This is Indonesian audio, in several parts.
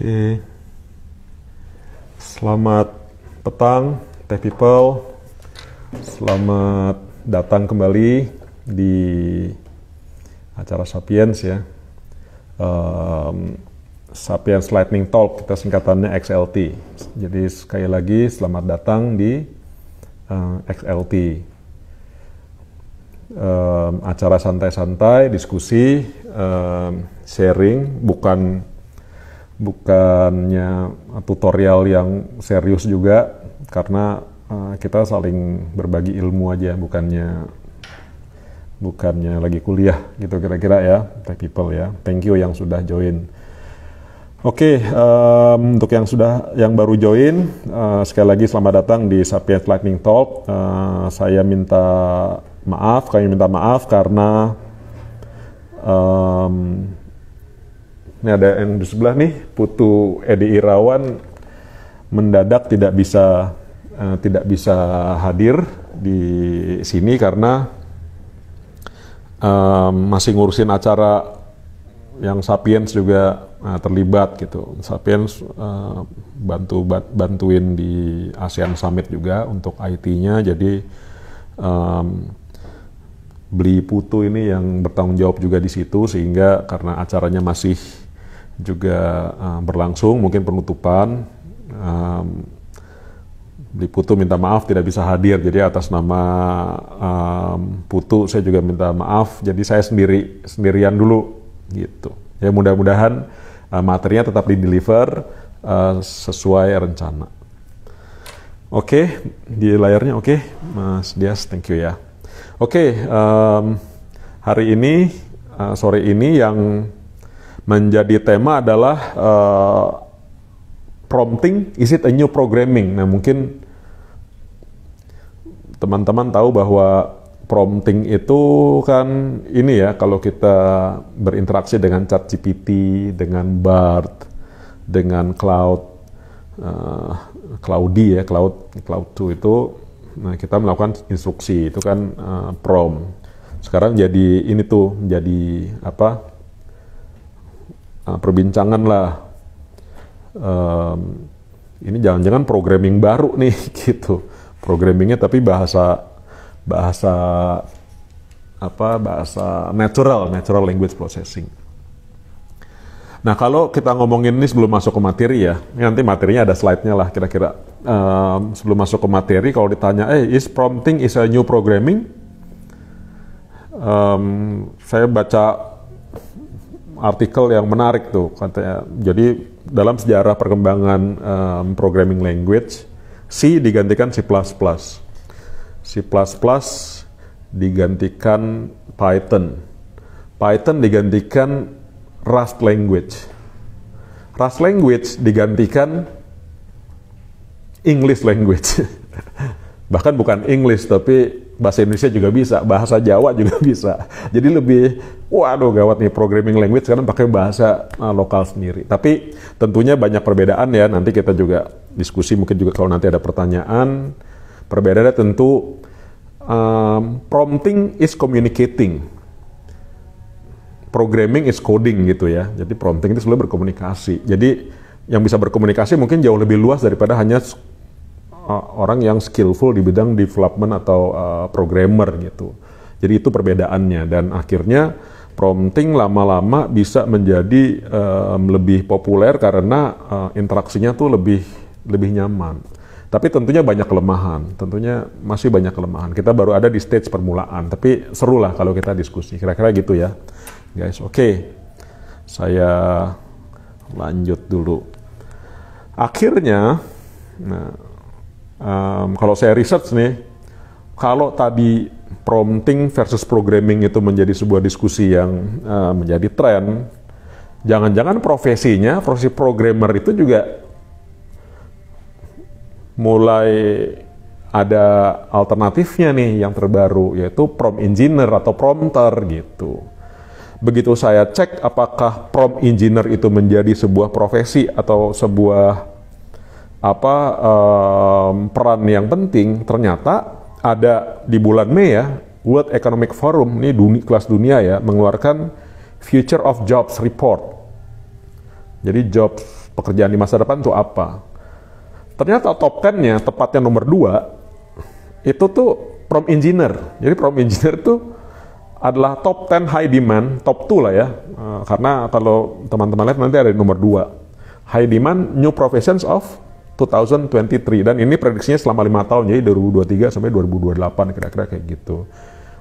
Oke, selamat petang, Tech People. Selamat datang kembali di acara Sapiens ya. Sapiens Lightning Talk, kita singkatannya XLT. Jadi sekali lagi selamat datang di XLT. Acara santai-santai, diskusi, sharing, bukannya tutorial yang serius juga, karena kita saling berbagi ilmu aja, bukannya lagi kuliah gitu kira-kira ya, Tech People ya. Thank you yang sudah join. Oke, untuk yang baru join, sekali lagi selamat datang di Sapiens Lightning Talk. Kami minta maaf karena ini ada yang di sebelah nih, Putu Edi Irawan mendadak tidak bisa hadir di sini karena masih ngurusin acara yang Sapiens juga terlibat gitu. Sapiens bantuin di ASEAN Summit juga untuk IT-nya, jadi beli Putu ini yang bertanggung jawab juga di situ, sehingga karena acaranya masih juga berlangsung, mungkin penutupan, Beli Putu minta maaf tidak bisa hadir. Jadi atas nama Putu saya juga minta maaf. Jadi saya sendirian dulu gitu. Ya mudah-mudahan materinya tetap di-deliver sesuai rencana. Oke, di layarnya oke, Mas Dias, thank you ya. Oke, hari ini, sore ini yang menjadi tema adalah prompting, is it a new programming? Nah, mungkin teman-teman tahu bahwa prompting itu kan ini ya, kalau kita berinteraksi dengan ChatGPT, dengan Bard, dengan Claude 2 itu, nah kita melakukan instruksi, itu kan prompt. Sekarang jadi ini tuh, jadi apa? Perbincangan lah. Ini jangan-jangan programming baru nih gitu. Programmingnya tapi bahasa natural language processing. Nah, kalau kita ngomongin ini sebelum masuk ke materi ya, nanti materinya ada slide-nya lah kira-kira. Sebelum masuk ke materi, kalau ditanya, is prompting is a new programming? Saya baca artikel yang menarik tuh, katanya. Jadi dalam sejarah perkembangan programming language, C digantikan C++, C++ digantikan Python, Python digantikan Rust language, Rust language digantikan English language. Bahkan bukan English, tapi bahasa Indonesia juga bisa, bahasa Jawa juga bisa. Jadi lebih, waduh gawat nih programming language sekarang pakai bahasa lokal sendiri. Tapi tentunya banyak perbedaan ya, nanti kita juga diskusi, mungkin juga kalau nanti ada pertanyaan. Perbedaannya tentu, prompting is communicating, programming is coding gitu ya. Jadi prompting itu sebenarnya berkomunikasi. Jadi yang bisa berkomunikasi mungkin jauh lebih luas daripada hanya orang yang skillful di bidang development atau programmer gitu. Jadi itu perbedaannya, dan akhirnya prompting lama-lama bisa menjadi lebih populer karena interaksinya tuh lebih nyaman. Tapi tentunya banyak kelemahan, tentunya masih banyak kelemahan. Kita baru ada di stage permulaan, tapi seru lah kalau kita diskusi. Kira-kira gitu ya, guys. Oke, saya lanjut dulu. Akhirnya, kalau saya research nih, kalau tadi prompting versus programming itu menjadi sebuah diskusi yang menjadi tren, jangan-jangan profesi programmer itu juga mulai ada alternatifnya nih yang terbaru, yaitu prompt engineer atau prompter gitu. Begitu saya cek apakah prompt engineer itu menjadi sebuah profesi atau sebuah peran yang penting, ternyata ada di bulan Mei ya, World Economic Forum, ini kelas dunia ya, mengeluarkan Future of Jobs Report. Jadi pekerjaan di masa depan itu apa. Ternyata top 10-nya, tepatnya nomor 2, itu tuh prompt engineer. Jadi prompt engineer tuh adalah top 10 high demand, top 2 lah ya. Karena kalau teman-teman lihat nanti ada di nomor 2. High demand new professions of 2023. Dan ini prediksinya selama 5 tahun, jadi 2023 sampai 2028 kira-kira kayak gitu.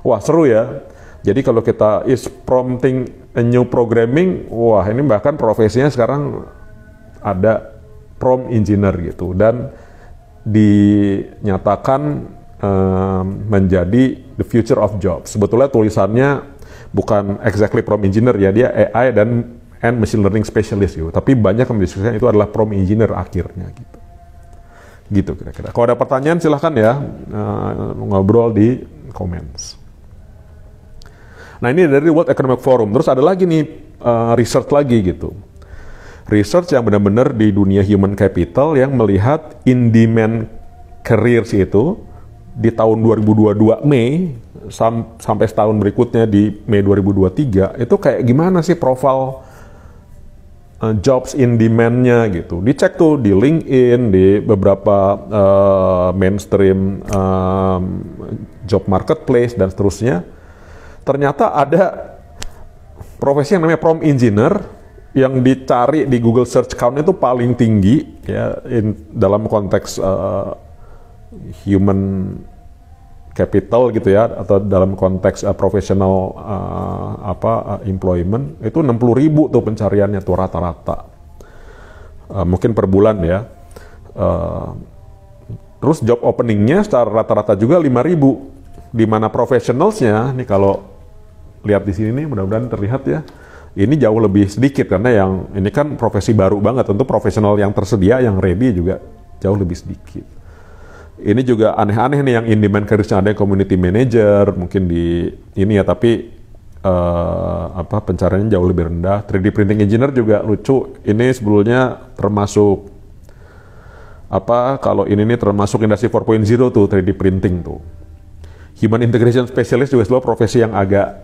Wah seru ya. Jadi kalau kita is prompting a new programming, wah ini bahkan profesinya sekarang ada prompt engineer gitu. Dan dinyatakan menjadi the future of jobs. Sebetulnya tulisannya bukan exactly prompt engineer ya, dia AI and machine learning specialist gitu. Tapi banyak yang mendiskusikan itu adalah prompt engineer akhirnya gitu. Gitu kira-kira. Kalau ada pertanyaan silahkan ya ngobrol di comments. Nah ini dari World Economic Forum. Terus ada lagi nih research lagi gitu. Research yang benar-benar di dunia human capital yang melihat in-demand careers itu di tahun 2022 Mei sampai setahun berikutnya di Mei 2023 itu kayak gimana sih profil jobs in demand-nya gitu. Dicek tuh di LinkedIn, di beberapa mainstream job marketplace dan seterusnya. Ternyata ada profesi yang namanya prompt engineer yang dicari di Google Search Count itu paling tinggi ya dalam konteks human capital gitu ya, atau dalam konteks profesional employment itu 60.000 tuh pencariannya tuh rata-rata, mungkin per bulan ya. Terus job openingnya secara rata-rata juga 5.000, di mana professionalsnya nih kalau lihat di sini nih mudah-mudahan terlihat ya, ini jauh lebih sedikit karena yang ini kan profesi baru banget, tentu profesional yang tersedia yang ready juga jauh lebih sedikit. Ini juga aneh-aneh nih yang in-demand careers-nya, ada yang community manager, mungkin di ini ya, tapi pencariannya jauh lebih rendah. 3D printing engineer juga lucu, ini sebelumnya termasuk kalau ini nih termasuk industri 4.0 tuh 3D printing tuh. Human integration specialist juga sebuah profesi yang agak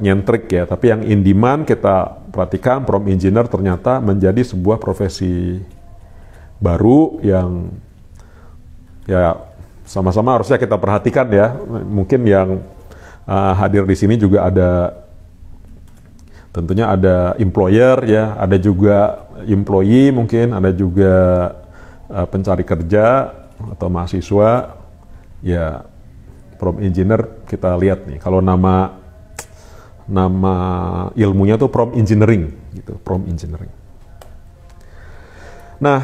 nyentrik ya, tapi yang in demand kita perhatikan prompt engineer ternyata menjadi sebuah profesi baru yang ya sama-sama harusnya kita perhatikan ya. Mungkin yang hadir di sini juga ada, tentunya ada employer ya, ada juga employee, mungkin ada juga pencari kerja atau mahasiswa ya. Prompt engineer kita lihat nih, kalau nama ilmunya tuh prompt engineering gitu, prompt engineering. Nah,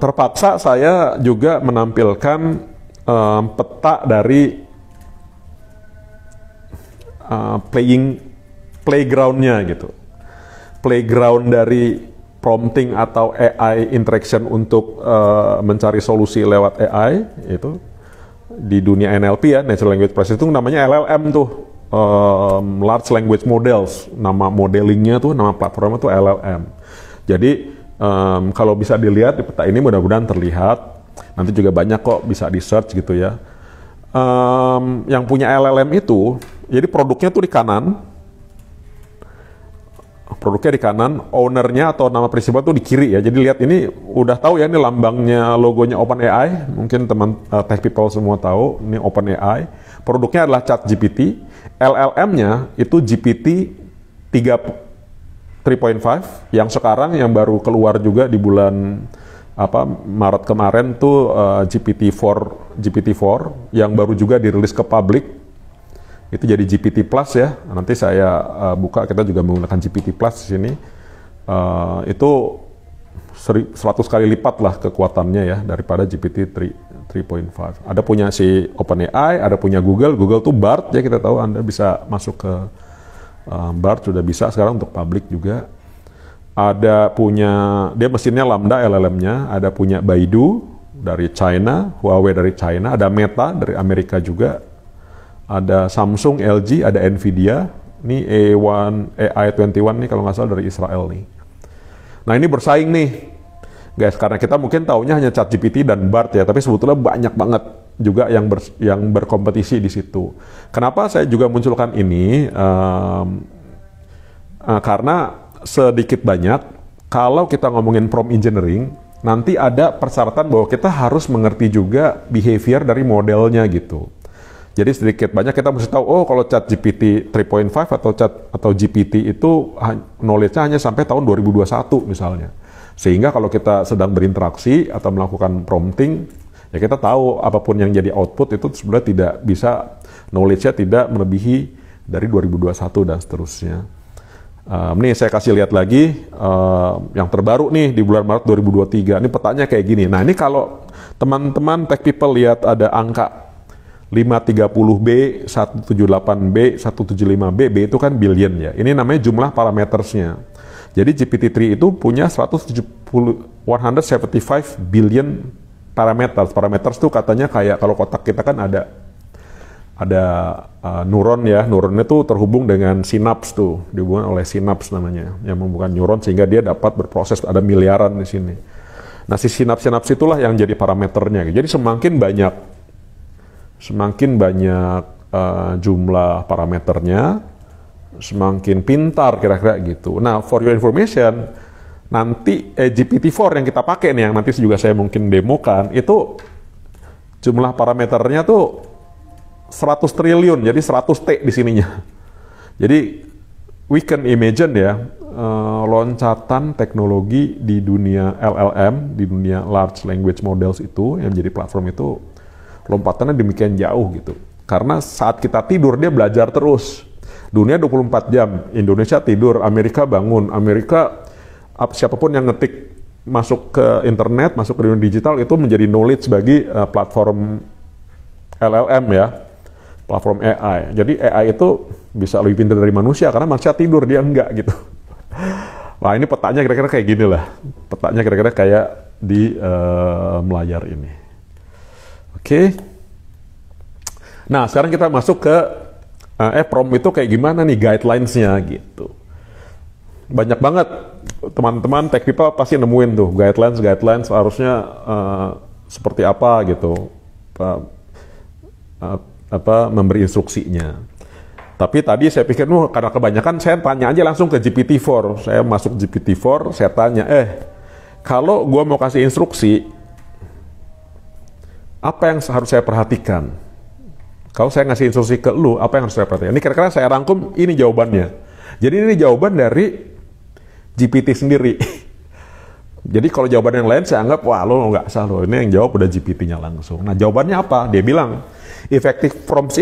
terpaksa saya juga menampilkan peta dari playground-nya gitu. Playground dari prompting atau AI interaction untuk mencari solusi lewat AI itu di dunia NLP ya, Natural Language Processing, itu namanya LLM tuh, Large Language Models. Nama modelingnya tuh, nama platformnya tuh LLM. Jadi kalau bisa dilihat di peta ini mudah-mudahan terlihat, nanti juga banyak kok bisa di search gitu ya. Yang punya LLM itu, jadi produknya tuh di kanan, ownernya atau nama prinsipal tuh di kiri ya. Jadi lihat ini udah tahu ya, ini lambangnya logonya OpenAI, mungkin teman tech people semua tahu, ini OpenAI. Produknya adalah ChatGPT, LLM-nya itu GPT 3.5 yang sekarang yang baru keluar juga di bulan Maret kemarin tuh GPT-4 yang baru juga dirilis ke publik. Itu jadi GPT Plus ya. Nanti saya buka, kita juga menggunakan GPT Plus di sini. Itu 100 kali lipat lah kekuatannya ya daripada GPT 3.5. Ada punya si OpenAI, ada punya Google. Google tuh Bard ya, kita tahu Anda bisa masuk ke Bard, sudah bisa sekarang untuk publik juga. Ada punya, dia mesinnya Lambda LLM-nya, ada punya Baidu dari China, Huawei dari China, ada Meta dari Amerika juga. Ada Samsung, LG, ada Nvidia, ini AI21 nih kalau nggak salah dari Israel nih. Nah ini bersaing nih, guys, karena kita mungkin taunya hanya ChatGPT dan Bard ya, tapi sebetulnya banyak banget juga yang berkompetisi di situ. Kenapa saya juga munculkan ini? Karena sedikit banyak, kalau kita ngomongin prompt engineering, nanti ada persyaratan bahwa kita harus mengerti juga behavior dari modelnya gitu. Jadi sedikit banyak kita mesti tahu, oh kalau ChatGPT 3.5 atau GPT itu knowledge-nya hanya sampai tahun 2021 misalnya. Sehingga kalau kita sedang berinteraksi atau melakukan prompting, ya kita tahu apapun yang jadi output itu sebenarnya tidak bisa, knowledge-nya tidak melebihi dari 2021 dan seterusnya. Nih saya kasih lihat lagi yang terbaru nih di bulan Maret 2023. Ini petanya kayak gini. Nah ini kalau teman-teman tech people lihat ada angka 530B, 178B, 175B, B itu kan billion ya. Ini namanya jumlah parametersnya. Jadi GPT-3 itu punya 175 billion parameters. Parameters itu katanya kayak kalau kotak kita kan ada neuron ya. Neuronnya tuh terhubung dengan sinaps tuh, dihubungkan oleh sinaps namanya, yang membuka neuron sehingga dia dapat berproses, ada miliaran di sini. Nah si sinaps itulah yang jadi parameternya. Jadi semakin banyak jumlah parameternya, semakin pintar kira-kira gitu. Nah, for your information, nanti GPT-4 yang kita pakai nih, yang nanti juga saya mungkin demokan, itu jumlah parameternya tuh 100 triliun, jadi 100T di sininya. Jadi, we can imagine ya, loncatan teknologi di dunia LLM, di dunia Large Language Models itu, yang jadi platform itu, lompatannya demikian jauh gitu. Karena saat kita tidur dia belajar terus. Dunia 24 jam, Indonesia tidur, Amerika bangun. Amerika siapapun yang ngetik masuk ke internet, masuk ke dunia digital itu menjadi knowledge bagi platform LLM ya. Platform AI. Jadi AI itu bisa lebih pintar dari manusia karena manusia tidur, dia enggak gitu. Wah, ini petanya kira-kira kayak gini lah. Petanya kira-kira kayak di layar ini. Oke. Nah, sekarang kita masuk ke prompt itu kayak gimana nih guidelines-nya gitu. Banyak banget teman-teman tech people pasti nemuin tuh guidelines harusnya seperti apa gitu. Memberi instruksinya. Tapi tadi saya pikir karena kebanyakan saya tanya aja langsung ke GPT-4. Saya masuk GPT-4, saya tanya, kalau gua mau kasih instruksi, apa yang harus saya perhatikan? Kalau saya ngasih instruksi ke lu, apa yang harus saya perhatikan? Ini kira-kira saya rangkum, ini jawabannya. Jadi ini jawaban dari GPT sendiri. Jadi kalau jawaban yang lain saya anggap, wah lo nggak sah lo. Ini yang jawab udah GPT-nya langsung. Nah jawabannya apa? Dia bilang, effective prompts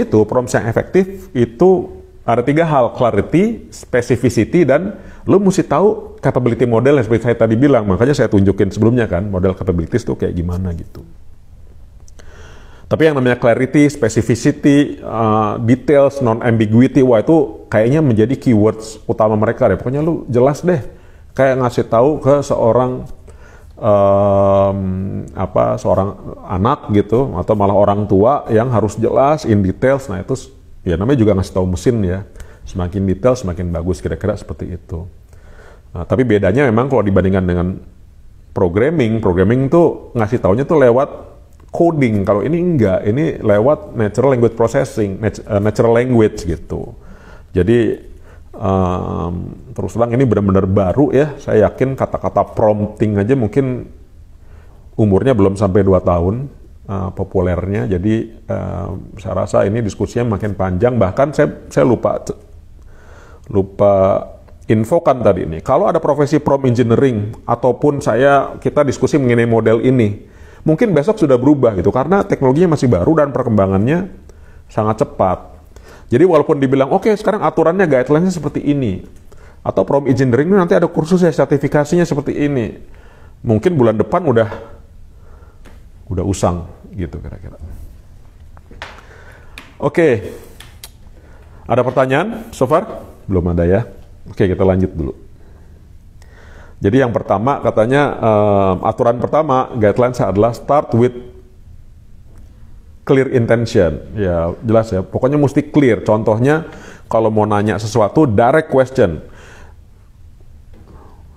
yang efektif itu ada 3 hal. Clarity, specificity, dan lo mesti tahu capability model yang seperti saya tadi bilang. Makanya saya tunjukin sebelumnya kan, model capabilities itu kayak gimana gitu. Tapi yang namanya clarity, specificity, details, non-ambiguity, wah itu kayaknya menjadi keywords utama mereka deh. Pokoknya lu jelas deh, kayak ngasih tahu ke seorang seorang anak gitu, atau malah orang tua yang harus jelas in details. Nah itu ya namanya juga ngasih tahu mesin ya. Semakin detail semakin bagus, kira-kira seperti itu. Nah, tapi bedanya memang kalau dibandingkan dengan programming tuh ngasih taunya tuh lewat coding. Kalau ini enggak, ini lewat natural language processing, natural language gitu. Jadi terus terang ini benar-benar baru ya. Saya yakin kata-kata prompting aja mungkin umurnya belum sampai 2 tahun populernya. Jadi saya rasa ini diskusinya makin panjang. Bahkan saya lupa infokan tadi ini. Kalau ada profesi prompt engineering ataupun kita diskusi mengenai model ini, mungkin besok sudah berubah gitu, karena teknologinya masih baru dan perkembangannya sangat cepat. Jadi walaupun dibilang, oke, sekarang aturannya guideline-nya seperti ini, atau prompt engineering nanti ada kursus ya, sertifikasinya seperti ini, mungkin bulan depan udah usang gitu kira-kira. Oke, ada pertanyaan so far? Belum ada ya? Oke, kita lanjut dulu. Jadi yang pertama katanya aturan pertama guidelines adalah start with clear intention. Ya jelas ya, pokoknya mesti clear. Contohnya kalau mau nanya sesuatu direct question.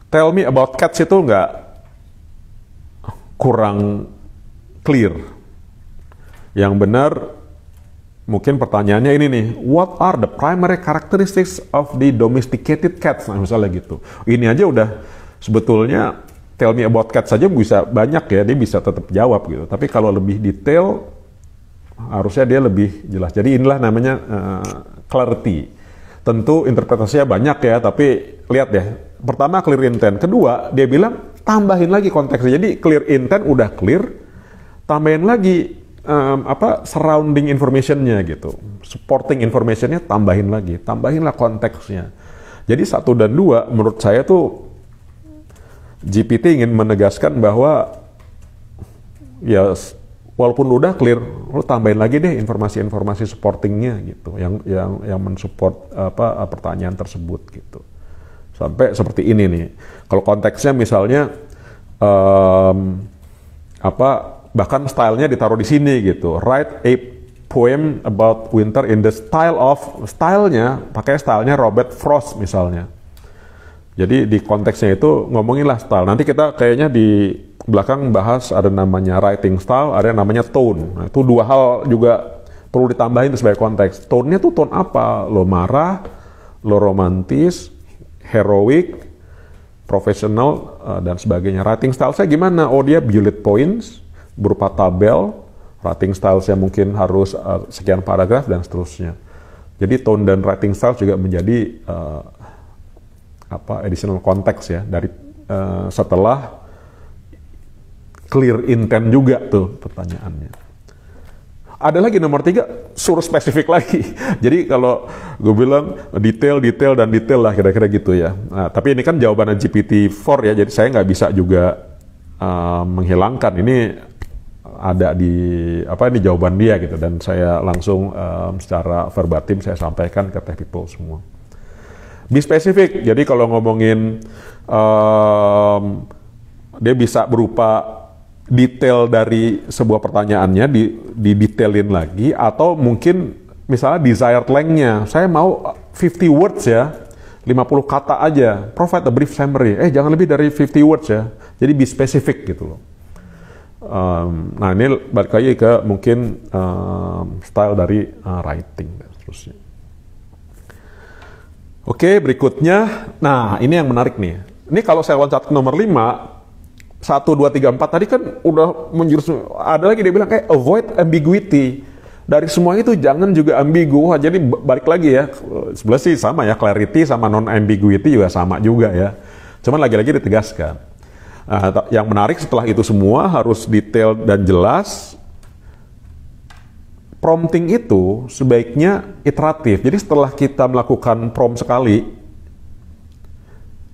Tell me about cats itu nggak kurang clear. Yang benar mungkin pertanyaannya ini nih, what are the primary characteristics of the domesticated cats? Nah, misalnya gitu. Ini aja udah sebetulnya tell me about cats saja bisa banyak ya, dia bisa tetap jawab gitu. Tapi kalau lebih detail, harusnya dia lebih jelas. Jadi inilah namanya clarity. Tentu interpretasinya banyak ya, tapi lihat deh. Pertama clear intent, kedua dia bilang tambahin lagi konteksnya. Jadi clear intent udah clear, tambahin lagi surrounding informationnya gitu, supporting informationnya tambahin lagi, tambahinlah konteksnya. Jadi 1 dan 2 menurut saya tuh GPT ingin menegaskan bahwa ya walaupun udah clear, lo tambahin lagi deh informasi-informasi supportingnya gitu, yang mensupport pertanyaan tersebut gitu. Sampai seperti ini nih. Kalau konteksnya misalnya bahkan stylenya ditaruh di sini gitu. Write a poem about winter in the stylenya pakai stylenya Robert Frost misalnya. Jadi di konteksnya itu ngomonginlah style. Nanti kita kayaknya di belakang bahas ada namanya writing style, ada yang namanya tone. Nah, itu 2 hal juga perlu ditambahin sebagai konteks. Tone-nya tuh tone apa? Lo marah, lo romantis, heroic, profesional, dan sebagainya. Writing style saya gimana? Oh, dia bullet points berupa tabel, writing style saya mungkin harus sekian paragraf dan seterusnya. Jadi tone dan writing style juga menjadi additional context ya dari setelah clear intent juga tuh pertanyaannya. Ada lagi nomor 3, suruh spesifik lagi. Jadi kalau gue bilang detail lah kira-kira gitu ya. Nah, tapi ini kan jawabannya GPT-4 ya, jadi saya nggak bisa juga menghilangkan ini. Ada ini jawaban dia gitu, dan saya langsung secara verbatim saya sampaikan ke tech people semua. Be specific. Jadi kalau ngomongin dia bisa berupa detail dari sebuah pertanyaannya didetailin lagi, atau mungkin misalnya desired length-nya saya mau 50 words ya, 50 kata aja, provide a brief summary. Jangan lebih dari 50 words ya. Jadi be specific gitu loh. Nah ini balik lagi ke mungkin style dari writing dan seterusnya. Oke, berikutnya, nah ini yang menarik nih. Ini kalau saya loncat ke nomor 5, 1, 2, 3, 4 tadi kan udah menjurus. Ada lagi dia bilang avoid ambiguity. Dari semua itu jangan juga ambigu. Jadi balik lagi ya, sebelah sih sama ya, clarity sama non ambiguity juga sama juga ya. Cuman lagi-lagi ditegaskan. Yang menarik setelah itu semua harus detail dan jelas. Prompting itu sebaiknya iteratif. Jadi setelah kita melakukan prompt sekali,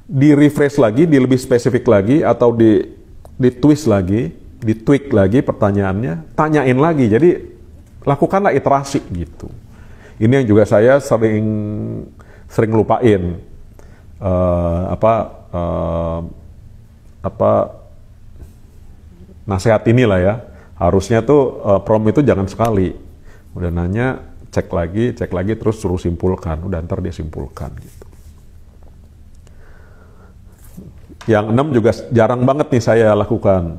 di-refresh lagi, lebih spesifik lagi, atau di-twist lagi, di-tweak lagi pertanyaannya, tanyain lagi. Jadi lakukanlah iterasi gitu. Ini yang juga saya sering lupain. Nasihat inilah ya, harusnya tuh prompt itu jangan sekali, udah nanya cek lagi terus suruh simpulkan, udah ntar dia simpulkan gitu. Yang 6 juga jarang banget nih saya lakukan,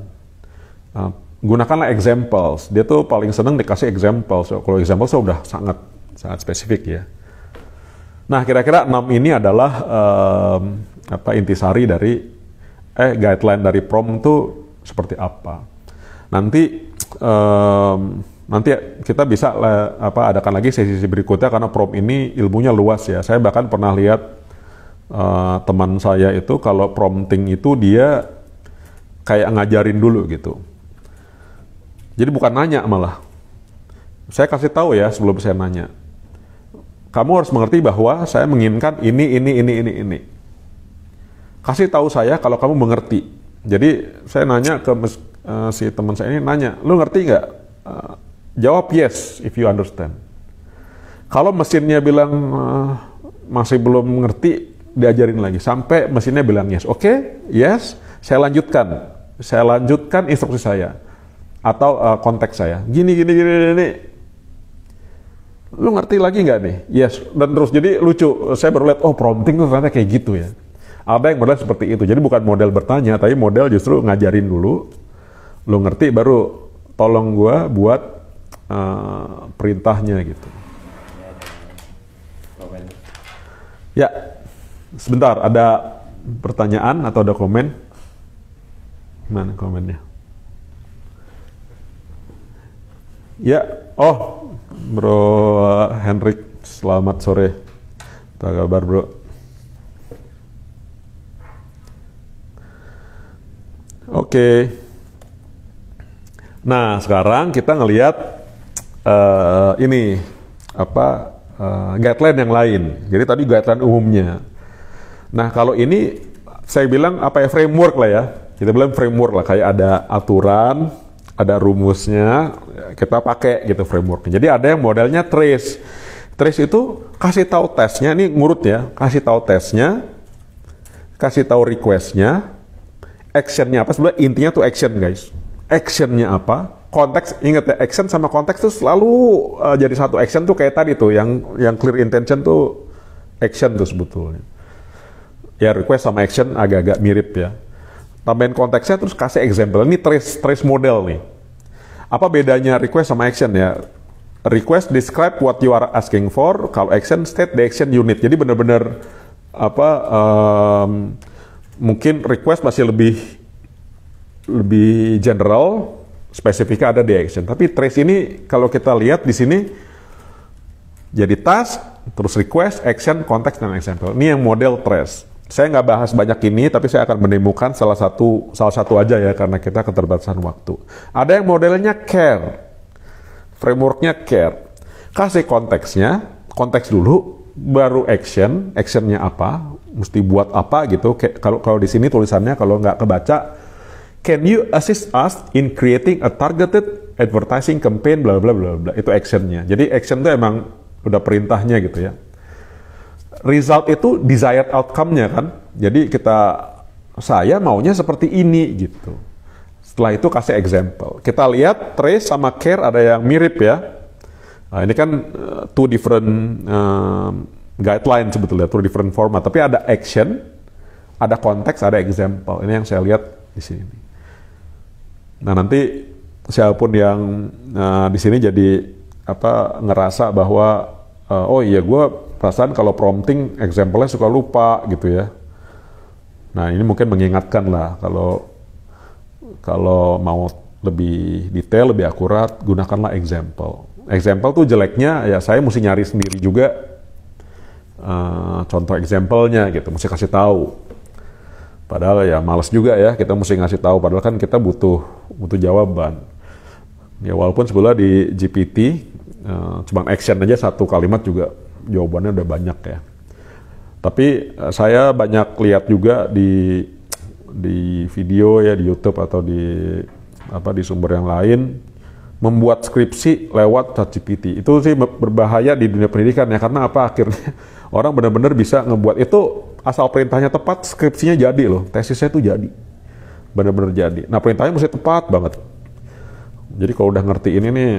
gunakanlah examples. Dia tuh paling seneng dikasih examples. Kalau examples udah sangat spesifik ya. Nah kira-kira 6 ini adalah intisari dari guideline dari prompt itu seperti apa. Nanti kita bisa adakan lagi sesi berikutnya, karena prompt ini ilmunya luas ya. Saya bahkan pernah lihat teman saya itu kalau prompting itu dia kayak ngajarin dulu gitu. Jadi bukan nanya, malah saya kasih tahu ya sebelum saya nanya. Kamu harus mengerti bahwa saya menginginkan ini. Kasih tahu saya kalau kamu mengerti. Jadi saya nanya ke si teman saya ini, nanya, lu ngerti nggak? Jawab yes if you understand. Kalau mesinnya bilang masih belum ngerti, diajarin lagi sampai mesinnya bilang yes. Oke, yes, saya lanjutkan instruksi saya atau konteks saya. Gini. Lu ngerti lagi nggak nih? Yes, dan terus. Jadi lucu. Saya baru lihat, prompting tuh ternyata kayak gitu ya. Ada yang model seperti itu. Jadi bukan model bertanya, tapi model justru ngajarin dulu. Lu ngerti, baru tolong gua buat perintahnya gitu. Ya, sebentar, ada pertanyaan atau ada komen? Mana komennya? Ya, oh, Bro Henrik, selamat sore. Apa kabar, Bro? Oke. Nah, sekarang kita ngelihat ini apa guideline yang lain. Jadi tadi guideline umumnya. Nah, kalau ini saya bilang apa ya, framework lah ya. Kita bilang framework lah, kayak ada aturan, ada rumusnya, kita pakai gitu frameworknya. Jadi ada yang modelnya trace. Trace itu kasih tahu tesnya, ini ngurut ya, kasih tahu tesnya, kasih tahu requestnya, actionnya apa. Sebenarnya intinya tuh action, guys. Actionnya apa? Konteks, ingat ya, action sama konteks tuh selalu jadi satu. Action tuh kayak tadi tuh, yang clear intention tuh action tuh sebetulnya. Ya, request sama action agak-agak mirip ya. Tambahin konteksnya terus kasih example. Ini trace model nih. Apa bedanya request sama action ya? Request describe what you are asking for. Kalau action state the action unit. Jadi benar-benar apa? Mungkin request masih lebih general, spesifiknya ada di action. Tapi trace ini kalau kita lihat di sini jadi task, terus request, action, konteks dan example. Ini yang model trace. Saya nggak bahas banyak ini, tapi saya akan menemukan salah satu aja ya, karena kita keterbatasan waktu. Ada yang modelnya care, frameworknya care. Kasih konteksnya, konteks dulu, baru action, actionnya apa, mesti buat apa gitu. Kalau di sini tulisannya kalau nggak kebaca, can you assist us in creating a targeted advertising campaign, bla bla bla bla. Itu actionnya. Jadi action itu emang udah perintahnya gitu ya. Result itu desired outcome-nya kan. Jadi saya maunya seperti ini gitu. Setelah itu kasih example. Kita lihat trace sama care ada yang mirip ya. Nah, ini kan two different guideline sebetulnya, two different format. Tapi ada action, ada konteks, ada example. Ini yang saya lihat di sini. Nah, nanti siapapun yang di sini jadi ngerasa bahwa oh iya, gue perasaan kalau prompting example-nya suka lupa gitu ya. Nah, ini mungkin mengingatkan lah, kalau mau lebih detail, lebih akurat, gunakanlah example. Example tuh jeleknya ya saya mesti nyari sendiri juga contoh example-nya gitu, mesti kasih tahu. Padahal ya males juga ya, kita mesti ngasih tahu, padahal kan kita butuh jawaban. Ya walaupun sebenarnya di GPT cuma action aja satu kalimat juga jawabannya udah banyak ya. Tapi saya banyak lihat juga di video ya, di YouTube atau di sumber yang lain, membuat skripsi lewat ChatGPT. Itu sih berbahaya di dunia pendidikan ya, karena apa, akhirnya orang benar-benar bisa ngebuat itu asal perintahnya tepat, skripsinya jadi loh, tesisnya itu jadi. Benar-benar jadi. Nah, perintahnya mesti tepat banget. Jadi kalau udah ngerti ini nih,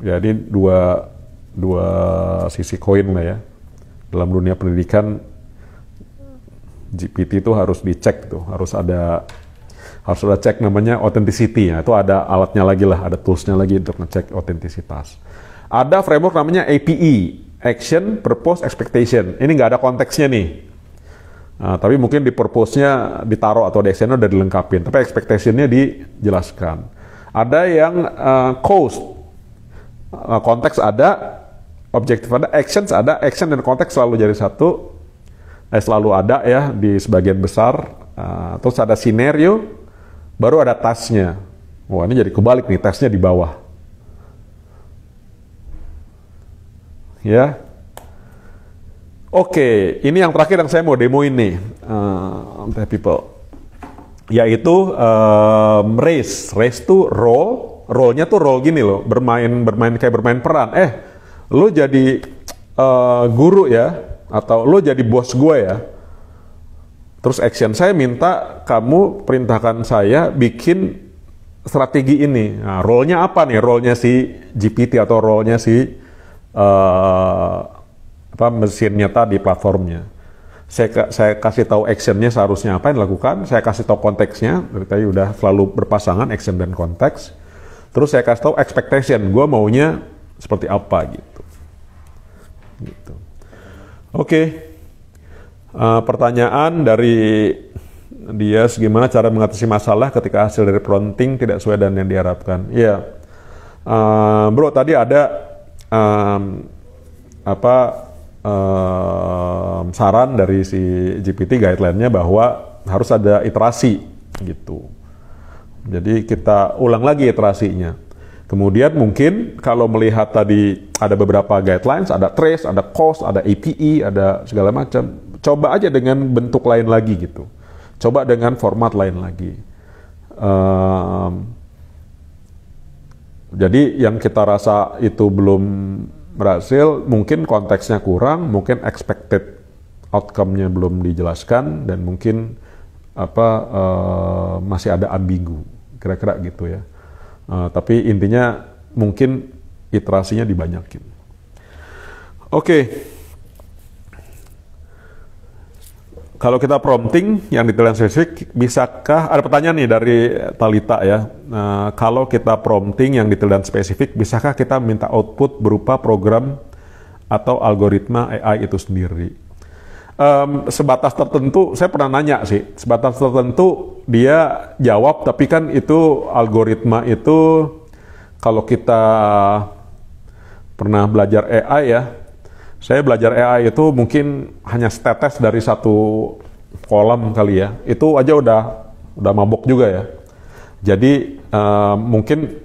ya ini dua sisi koin lah ya. Dalam dunia pendidikan, GPT itu harus dicek tuh, harus ada cek namanya authenticity ya. Itu ada alatnya lagi lah, ada toolsnya lagi untuk ngecek autentisitas. Ada framework namanya APE, Action, Purpose, Expectation. Ini nggak ada konteksnya nih. Tapi mungkin di purpose-nya ditaruh atau di action-nya udah dilengkapin, tapi expectation-nya dijelaskan. Ada yang cause, konteks ada, objektif ada, actions ada, action dan konteks selalu jadi satu, selalu ada ya di sebagian besar. Terus ada scenario, baru ada task-nya. Wah, ini jadi kebalik nih, task-nya di bawah. Ya. Oke, ini yang terakhir yang saya mau demoin nih, people. Yaitu race. Race tuh role-nya tuh role gini loh, bermain kayak bermain peran. Lo jadi guru ya, atau lo jadi bos gue ya. Terus action saya minta kamu perintahkan saya bikin strategi ini. Nah, role-nya apa nih? Role-nya si GPT atau role-nya si mesinnya tadi, platformnya. Saya kasih tahu actionnya seharusnya apa yang dilakukan. Saya kasih tahu konteksnya. Dari tadi udah selalu berpasangan action dan konteks. Terus saya kasih tahu expectation, gue maunya seperti apa gitu. Oke. Pertanyaan dari dia, gimana cara mengatasi masalah ketika hasil dari prompting tidak sesuai dengan yang diharapkan? Iya, bro, tadi ada saran dari si GPT guideline-nya bahwa harus ada iterasi gitu. Jadi kita ulang lagi iterasinya. Kemudian mungkin kalau melihat tadi ada beberapa guidelines, ada trace, ada cost, ada API, ada segala macam. Coba aja dengan bentuk lain lagi gitu. Coba dengan format lain lagi. Jadi yang kita rasa itu belum berhasil, mungkin konteksnya kurang, mungkin expected outcome-nya belum dijelaskan, dan mungkin masih ada ambigu, kira-kira gitu ya. Tapi intinya mungkin iterasinya dibanyakin. Oke. Kalau kita prompting yang detail dan spesifik, bisakah, ada pertanyaan nih dari Talita ya, kalau kita prompting yang detail dan spesifik, bisakah kita minta output berupa program atau algoritma AI itu sendiri? Sebatas tertentu, saya pernah nanya sih, sebatas tertentu dia jawab, tapi kan itu algoritma itu, kalau kita pernah belajar AI ya, saya belajar AI itu mungkin hanya setetes dari satu kolam kali ya. Itu aja udah mabok juga ya. Jadi mungkin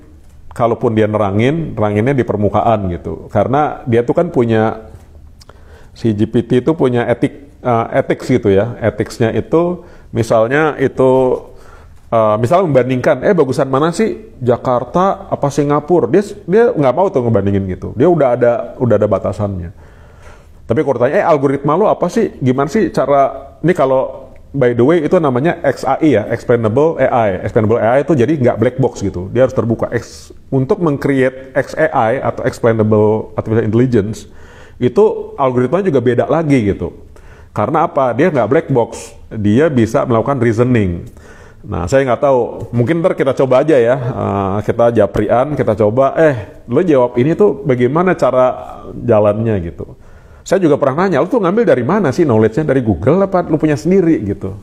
kalaupun dia neranginnya di permukaan gitu. Karena dia tuh kan punya, si GPT itu punya ethics gitu ya. Ethicsnya itu misalnya misalnya membandingkan, bagusan mana sih Jakarta apa Singapura? Dia nggak mau tuh ngebandingin gitu. Dia udah ada batasannya. Tapi kalau tanya, algoritma lo apa sih? Gimana sih cara, ini kalau by the way itu namanya XAI ya, Explainable AI. Explainable AI itu jadi nggak black box gitu, dia harus terbuka. Untuk meng-create XAI atau Explainable Artificial Intelligence, itu algoritmanya juga beda lagi gitu. Karena apa? Dia nggak black box, dia bisa melakukan reasoning. Nah, saya nggak tahu, mungkin ntar kita coba aja ya, kita japrian, kita coba, lo jawab ini tuh bagaimana cara jalannya gitu. Saya juga pernah nanya, lu tuh ngambil dari mana sih knowledge-nya, dari Google apa lu punya sendiri gitu.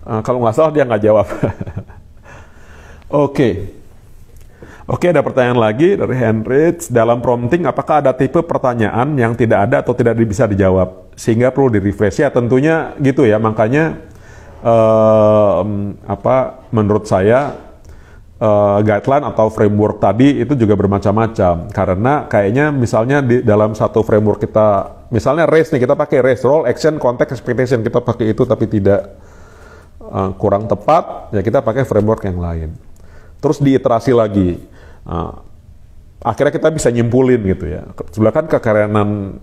Kalau nggak salah dia nggak jawab. Oke, ada pertanyaan lagi dari Henrich. Dalam prompting, apakah ada tipe pertanyaan yang tidak ada atau tidak bisa dijawab, sehingga perlu di-refresh? Ya tentunya gitu ya, makanya menurut saya guideline atau framework tadi itu juga bermacam-macam, karena kayaknya misalnya di dalam satu framework kita, misalnya race nih, kita pakai race, role, action, context, expectation, kita pakai itu tapi tidak kurang tepat, ya kita pakai framework yang lain. Terus diiterasi lagi, akhirnya kita bisa nyimpulin gitu ya. Sebelah kan kekerenan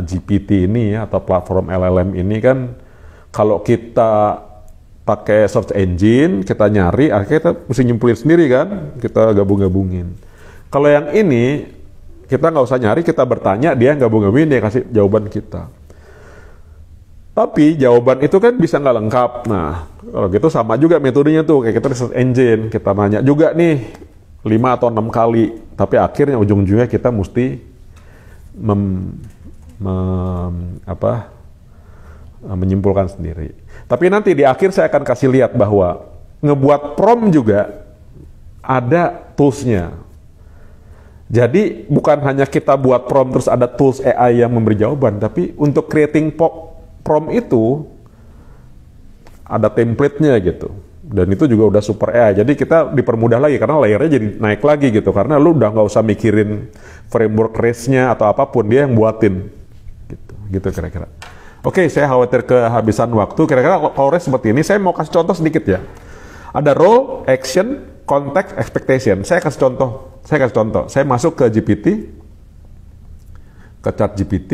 GPT ini ya, atau platform LLM ini kan, kalau kita pakai search engine, kita nyari, akhirnya kita mesti nyimpulin sendiri kan, kita gabung-gabungin. Kalau yang ini, kita nggak usah nyari, kita bertanya, dia gabung-gabungin, dia kasih jawaban kita. Tapi jawaban itu kan bisa nggak lengkap. Nah, kalau gitu sama juga metodenya tuh, kayak kita search engine, kita nanya juga nih 5 atau 6 kali, tapi akhirnya ujung-ujungnya kita mesti menyimpulkan sendiri. Tapi nanti di akhir saya akan kasih lihat bahwa ngebuat prompt juga ada tools-nya. Jadi bukan hanya kita buat prompt terus ada tools AI yang memberi jawaban, tapi untuk creating prompt itu ada template-nya gitu. Dan itu juga udah super AI. Jadi kita dipermudah lagi karena layernya jadi naik lagi gitu. Karena lu udah nggak usah mikirin framework race-nya atau apapun, dia yang buatin. Gitu kira-kira. Oke, saya khawatir kehabisan waktu. Kira-kira kalau race seperti ini, saya mau kasih contoh sedikit ya. Ada role, action, context, expectation. Saya kasih contoh. Saya masuk ke GPT, ke chat GPT.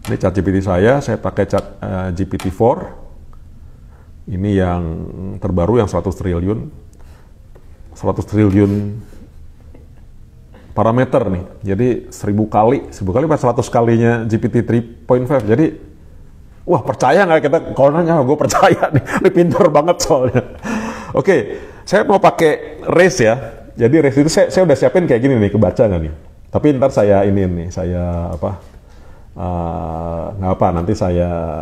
Ini chat GPT saya pakai chat GPT-4. Ini yang terbaru, yang 100 triliun. 100 triliun parameter nih. Jadi 1000 kali pas 100 kalinya GPT 3.5. Jadi Wah, percaya nggak kita? Kalau nanya, gue percaya nih. Ini pintar banget soalnya. Oke, saya mau pakai race ya. Jadi race itu saya udah siapin kayak gini nih, kebaca nggak nih? Tapi ntar saya ini nih, saya apa? Nggak apa, nanti saya.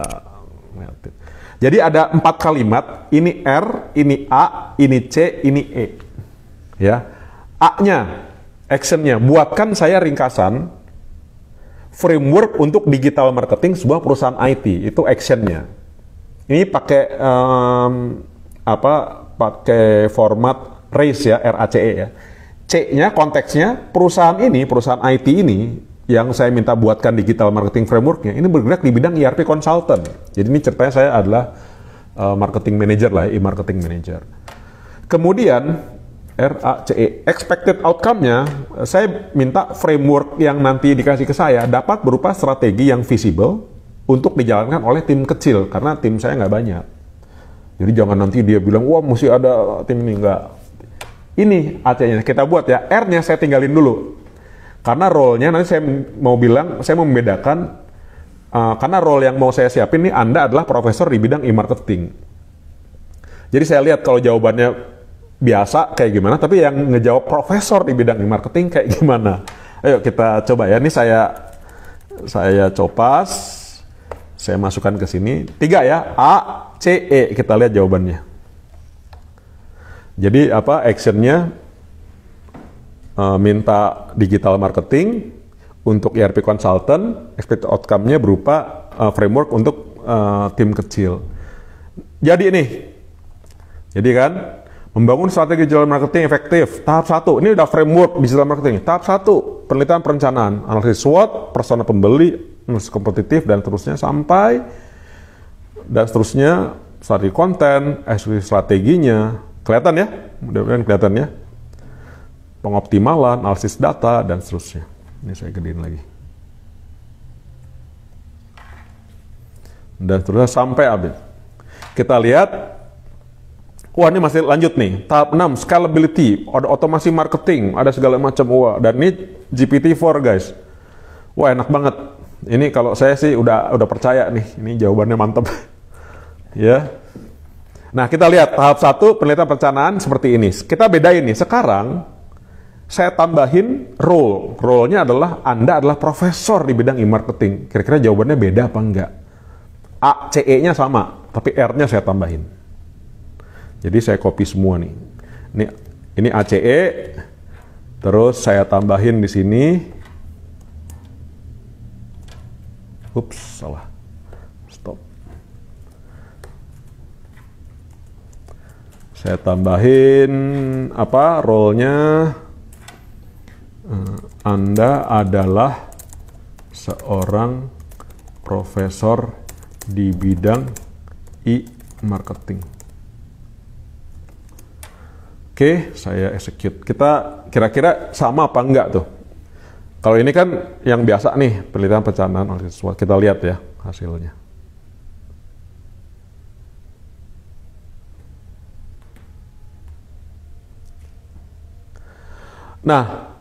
Jadi ada 4 kalimat. Ini R, ini A, ini C, ini E. Ya, A-nya, actionnya. Buatkan saya ringkasan framework untuk digital marketing sebuah perusahaan IT, itu actionnya. Ini pakai pakai format RACE ya, RACE ya. C-nya konteksnya perusahaan ini, perusahaan IT ini yang saya minta buatkan digital marketing frameworknya, ini bergerak di bidang ERP consultant. Jadi ini ceritanya saya adalah marketing manager lah, e-marketing manager. Kemudian RACE, expected outcome-nya, saya minta framework yang nanti dikasih ke saya dapat berupa strategi yang visible untuk dijalankan oleh tim kecil, karena tim saya nggak banyak. Jadi jangan nanti dia bilang, wah mesti ada tim ini, nggak. Ini AC-nya kita buat ya, R-nya saya tinggalin dulu. Karena role-nya nanti saya mau bilang, saya mau membedakan, karena role yang mau saya siapin ini Anda adalah profesor di bidang e-marketing. Jadi saya lihat kalau jawabannya biasa kayak gimana, tapi yang ngejawab profesor di bidang marketing kayak gimana. Ayo kita coba ya. Ini saya copas, saya masukkan ke sini. 3 ya, A, C, E. Kita lihat jawabannya. Jadi apa actionnya? Minta digital marketing untuk ERP consultant, expected outcome-nya berupa framework untuk tim kecil. Jadi kan membangun strategi digital marketing efektif. Tahap 1, ini udah framework digital marketing. Tahap 1, penelitian perencanaan, analisis SWOT, persona pembeli, analisis kompetitif, dan seterusnya sampai dan seterusnya strategi konten, eksekusi strateginya. Kelihatan ya? Mudah-mudahan kelihatan ya. Pengoptimalan, analisis data, dan seterusnya. Ini saya gedein lagi. Dan seterusnya sampai habis. Kita lihat. Wah, ini masih lanjut nih. Tahap 6, scalability. Ada otomasi marketing, ada segala macam. Wah, dan ini GPT-4 guys. Wah, enak banget. Ini kalau saya sih udah percaya nih. Ini jawabannya mantap. Ya. Nah, kita lihat tahap 1 penelitian perencanaan seperti ini. Kita bedain nih. Sekarang saya tambahin role. Role-nya adalah Anda adalah profesor di bidang e-marketing. Kira-kira jawabannya beda apa enggak? A, C, E-nya sama, tapi R-nya saya tambahin. Jadi saya copy semua nih. Ini ACE, terus saya tambahin di sini. Ups, salah. Stop. Saya tambahin apa? Role-nya Anda adalah seorang profesor di bidang e-marketing. Oke, saya execute. Kita kira-kira sama apa enggak tuh? Kalau ini kan yang biasa nih, penelitian perencanaan analisis SWOT. Kita lihat ya hasilnya. Nah,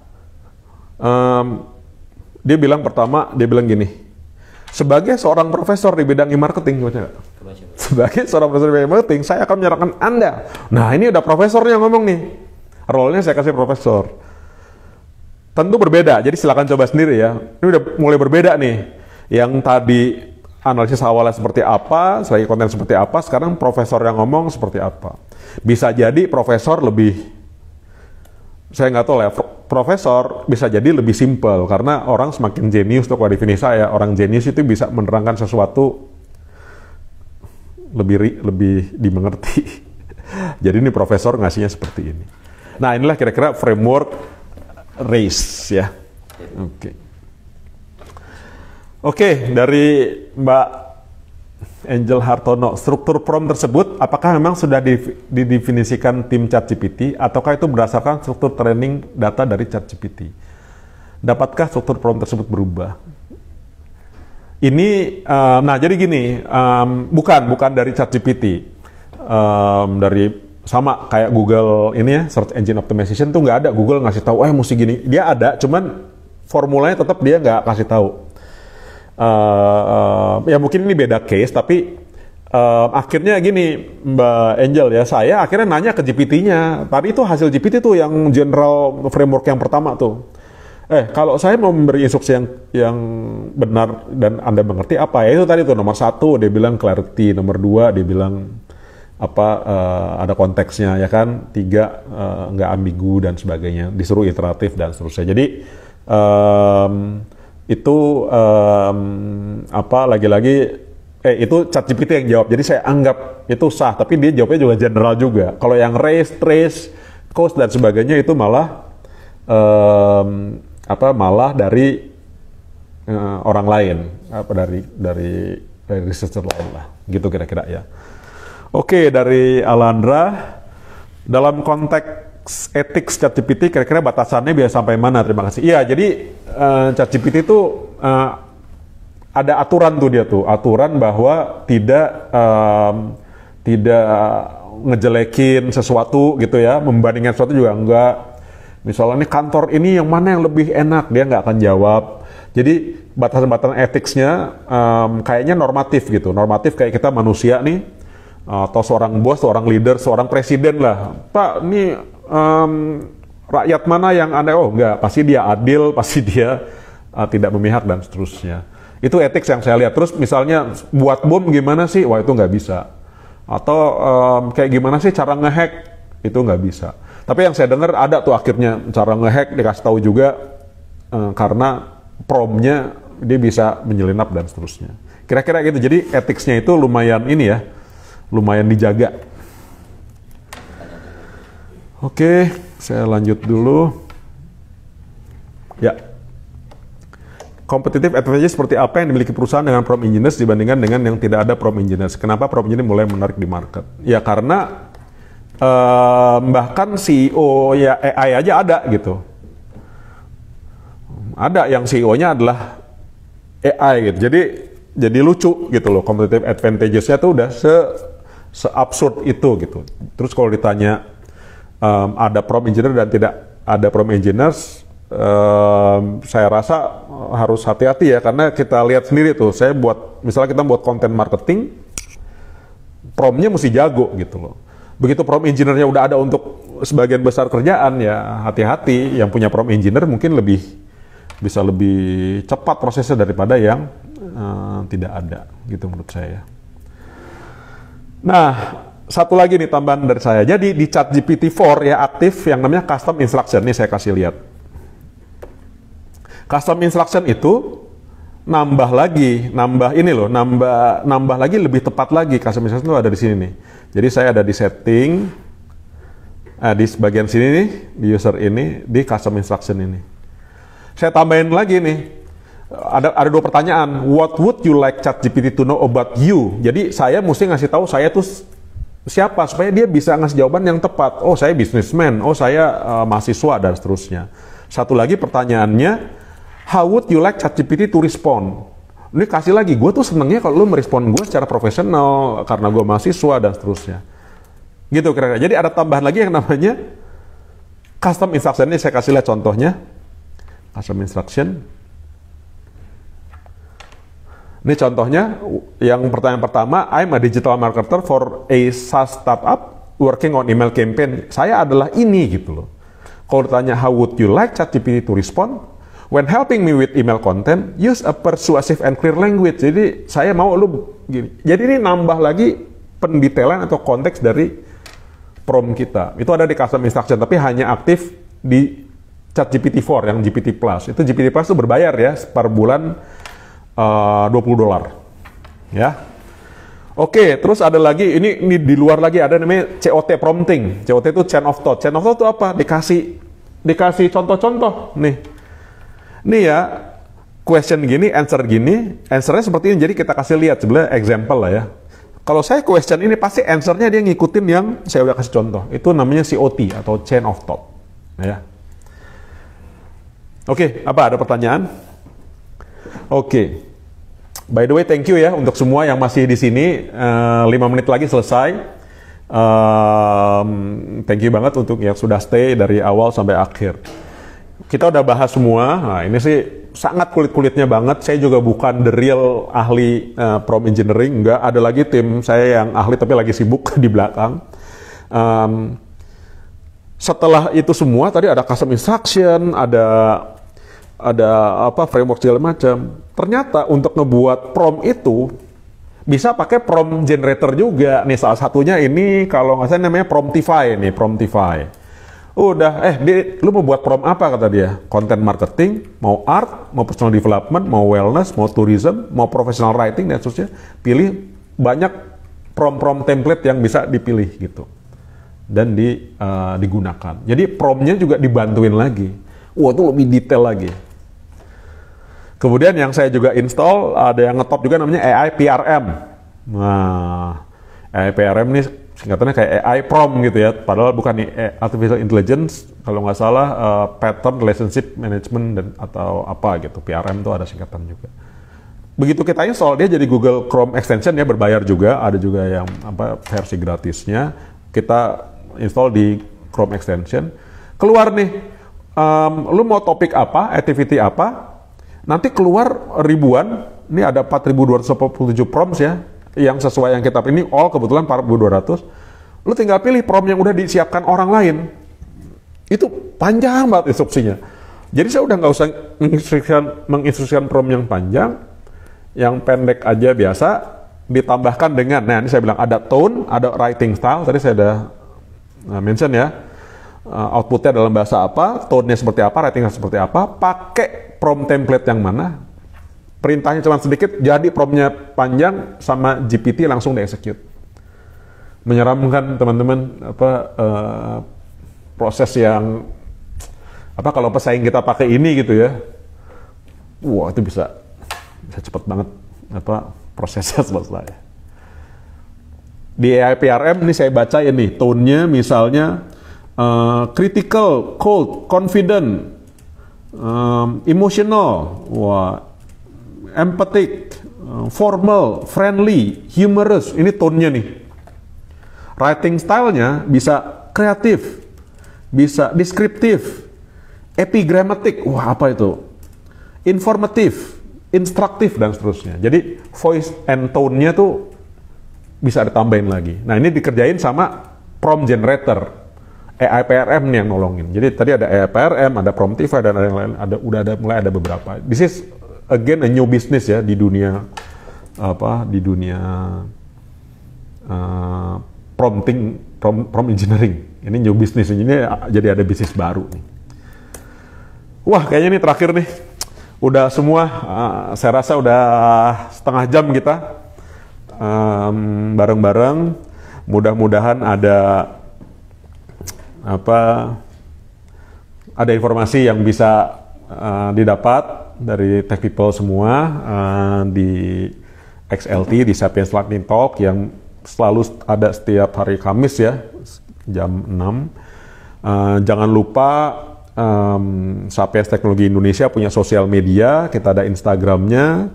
dia bilang gini, sebagai seorang profesor di bidang e-marketing, gimana? Sebagai seorang profesor di bidang e-marketing, saya akan menyerahkan Anda. Nah, ini udah profesornya ngomong nih. Role-nya saya kasih profesor. Tentu berbeda, jadi silakan coba sendiri ya. Ini udah mulai berbeda nih. Yang tadi analisis awalnya seperti apa, sebagai konten seperti apa, sekarang profesor yang ngomong seperti apa. Bisa jadi profesor lebih, saya nggak tahu lah ya, profesor bisa jadi lebih simpel, karena orang semakin jenius, untuk definisi saya, orang jenius itu bisa menerangkan sesuatu lebih dimengerti. Jadi ini profesor ngasihnya seperti ini. Nah, inilah kira-kira framework RACE ya. Oke, dari Mbak Angel Hartono, struktur prompt tersebut apakah memang sudah didefinisikan tim ChatGPT ataukah itu berdasarkan struktur training data dari ChatGPT? Dapatkah struktur prompt tersebut berubah? Ini, nah jadi gini, bukan dari ChatGPT, dari sama kayak Google ini ya, Search Engine Optimization tuh nggak ada. Google ngasih tahu, mesti gini. Dia ada, cuman formulanya tetap dia nggak kasih tahu. Ya mungkin ini beda case, tapi akhirnya gini Mbak Angel ya, saya akhirnya nanya ke GPT-nya. Tadi itu hasil GPT tuh yang general framework yang pertama tuh. Kalau saya mau memberi instruksi yang benar dan Anda mengerti apa ya, itu tadi tuh nomor 1 dia bilang clarity, nomor 2 dia bilang ada konteksnya ya kan, 3 nggak ambigu dan sebagainya, disuruh iteratif dan seterusnya. Jadi itu lagi-lagi itu ChatGPT yang jawab. Jadi saya anggap itu sah, tapi dia jawabnya juga general juga. Kalau yang race, trace, cost dan sebagainya itu malah malah dari orang lain, dari researcher lain lah, gitu kira-kira ya. Oke, dari Alandra, dalam konteks etik ChatGPT kira-kira batasannya biasa sampai mana? Terima kasih. Iya, jadi ChatGPT itu ada aturan tuh, dia tuh aturan bahwa tidak ngejelekin sesuatu gitu ya, membandingkan sesuatu juga enggak. Misalnya nih kantor ini yang mana yang lebih enak, dia nggak akan jawab. Jadi batasan-batasan etiknya kayaknya normatif gitu, normatif kayak kita manusia nih, atau seorang bos, seorang leader, seorang presiden lah. Pak, ini rakyat mana yang Anda, enggak, pasti dia adil, pasti dia tidak memihak dan seterusnya. Itu etik yang saya lihat. Terus misalnya buat bom gimana sih? Wah, itu nggak bisa. Atau kayak gimana sih cara ngehack? Itu nggak bisa. Tapi yang saya dengar ada tuh akhirnya cara ngehack dikasih tahu juga karena prompt-nya dia bisa menyelinap dan seterusnya. Kira-kira gitu. Jadi etiknya itu lumayan ini ya, lumayan dijaga. Oke, saya lanjut dulu. Ya. Competitive advantage seperti apa yang dimiliki perusahaan dengan prompt engineers dibandingkan dengan yang tidak ada prompt engineers? Kenapa prompt engineer mulai menarik di market? Ya karena bahkan CEO ya AI aja ada gitu. Ada yang CEO-nya adalah AI gitu. Jadi lucu gitu loh, competitive advantages-nya tuh udah se-absurd itu gitu. Terus kalau ditanya ada prompt engineer dan tidak ada prompt engineers, saya rasa harus hati-hati ya, karena kita lihat sendiri tuh, misalnya kita buat konten marketing, prompt-nya mesti jago gitu loh. Begitu prompt engineer-nya udah ada untuk sebagian besar kerjaan, ya hati-hati, yang punya prompt engineer mungkin bisa lebih cepat prosesnya daripada yang tidak ada, gitu menurut saya. Nah, satu lagi nih tambahan dari saya. Jadi di ChatGPT-4 ya aktif yang namanya custom instruction. Nih saya kasih lihat. Custom instruction itu nambah lagi lebih tepat lagi. Custom instruction itu ada di sini nih. Jadi saya ada di setting, di bagian sini nih, di user ini, di custom instruction ini. Saya tambahin lagi nih, ada 2 pertanyaan. What would you like ChatGPT to know about you? Jadi saya mesti ngasih tahu saya tuh siapa, supaya dia bisa ngasih jawaban yang tepat. Oh, saya businessman, oh saya mahasiswa, dan seterusnya. Satu lagi pertanyaannya, how would you like ChatGPT to respond? Ini kasih lagi, gue tuh senengnya kalau lu merespon gue secara profesional karena gue mahasiswa dan seterusnya. Gitu kira-kira. Jadi ada tambahan lagi yang namanya custom instruction. Ini saya kasih lihat contohnya. Custom instruction. Ini contohnya, yang pertanyaan pertama, I'm a digital marketer for a SaaS startup working on email campaign. Saya adalah ini gitu loh. Kalau ditanya how would you like ChatGPT to respond? When helping me with email content, use a persuasive and clear language. Jadi saya mau lu gini. Jadi ini nambah lagi pendetailan atau konteks dari prompt kita. Itu ada di custom instruction, tapi hanya aktif di ChatGPT-4 yang GPT Plus. Itu GPT Plus itu berbayar ya, per bulan $20. Ya. Oke, terus ada lagi, ini di luar lagi ada namanya COT prompting. COT itu chain of thought. Chain of thought itu apa? Dikasih contoh-contoh. Nih ya, question gini, answernya seperti ini. Jadi kita kasih lihat sebenarnya example lah ya. Kalau saya question ini, pasti answernya dia ngikutin yang saya udah kasih contoh. Itu namanya COT atau chain of thought. Ya. Oke, apa ada pertanyaan? Oke. By the way, thank you ya untuk semua yang masih di sini. 5 menit lagi selesai. Thank you banget untuk yang sudah stay dari awal sampai akhir. Kita udah bahas semua. Nah, ini sih sangat kulit-kulitnya banget. Saya juga bukan the real ahli prompt engineering, enggak. Ada lagi tim saya yang ahli tapi lagi sibuk di belakang. Setelah itu semua tadi ada custom instruction, ada apa framework segala macam. Ternyata untuk ngebuat prompt itu bisa pakai prompt generator juga. Nih salah satunya ini kalau nggak salah namanya Promptify nih, Promptify. Udah, lu mau buat prompt apa kata dia? Content marketing, mau art, mau personal development, mau wellness, mau tourism, mau professional writing dan seterusnya. Pilih banyak prompt template yang bisa dipilih gitu dan digunakan. Jadi promptnya juga dibantuin lagi. Wah, itu lebih detail lagi. Kemudian yang saya juga install ada yang ngetop juga namanya AI PRM. Nah, AI PRM ini singkatannya kayak AI prompt gitu ya, padahal bukan nih artificial intelligence, kalau nggak salah pattern relationship management dan atau apa gitu, PRM itu ada singkatan juga. Begitu kita install dia jadi Google Chrome extension ya, berbayar juga, ada juga yang apa versi gratisnya. Kita install di Chrome extension, keluar nih, lu mau topik apa, activity apa, nanti keluar ribuan, ini ada 4.247 prompts ya, yang sesuai yang kita ini all kebetulan 4.200. Lu tinggal pilih prompt yang udah disiapkan orang lain. Itu panjang banget instruksinya. Jadi saya udah nggak usah menginstruksikan prompt yang panjang, yang pendek aja biasa, ditambahkan dengan, nah ini saya bilang ada tone, ada writing style, tadi saya udah mention ya, outputnya dalam bahasa apa, tone-nya seperti apa, writing-nya seperti apa, pakai prompt template yang mana, perintahnya cuma sedikit, jadi prompt-nya panjang, sama GPT langsung di-execute. Menyeramkan teman-teman, proses yang, kalau pesaing kita pakai ini gitu ya, wah itu bisa cepet banget, prosesnya selesai. Di AI PRM ini saya baca ini, tone-nya misalnya, critical, cold, confident, emotional, empathic, formal, friendly, humorous. Ini tone-nya nih. Writing style-nya bisa kreatif, bisa deskriptif, epigrammatic. Wah, apa itu? Informatif, instruktif, dan seterusnya. Jadi voice and tone-nya tuh bisa ditambahin lagi. Nah, ini dikerjain sama prompt generator. AI PRM nih yang nolongin. Jadi tadi ada AI PRM, ada Promptify, dan ada yang lain. Mulai ada beberapa. This is again a new business ya di dunia prompt engineering. Ini new business, ini jadi ada bisnis baru nih. Wah, kayaknya ini terakhir nih. Udah semua, saya rasa udah setengah jam kita bareng-bareng. Mudah-mudahan ada informasi yang bisa didapat dari tech people semua di XLT, di Sapiens Lightning Talk yang selalu ada setiap hari Kamis ya, jam 6. Jangan lupa Sapiens Teknologi Indonesia punya sosial media, kita ada Instagramnya,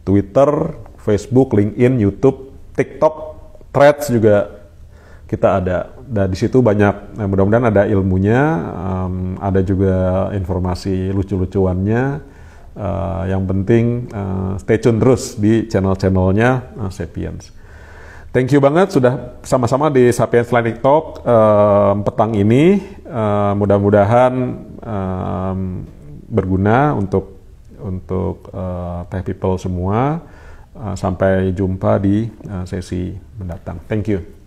Twitter, Facebook, LinkedIn, YouTube, TikTok, Threads juga kita ada. Dan di situ banyak, mudah-mudahan ada ilmunya, ada juga informasi lucu-lucuannya. Yang penting stay tune terus di channel-channelnya Sapiens. Thank you banget sudah sama-sama di Sapiens Lightning Talk petang ini. Mudah-mudahan berguna untuk tech people semua. Sampai jumpa di sesi mendatang. Thank you.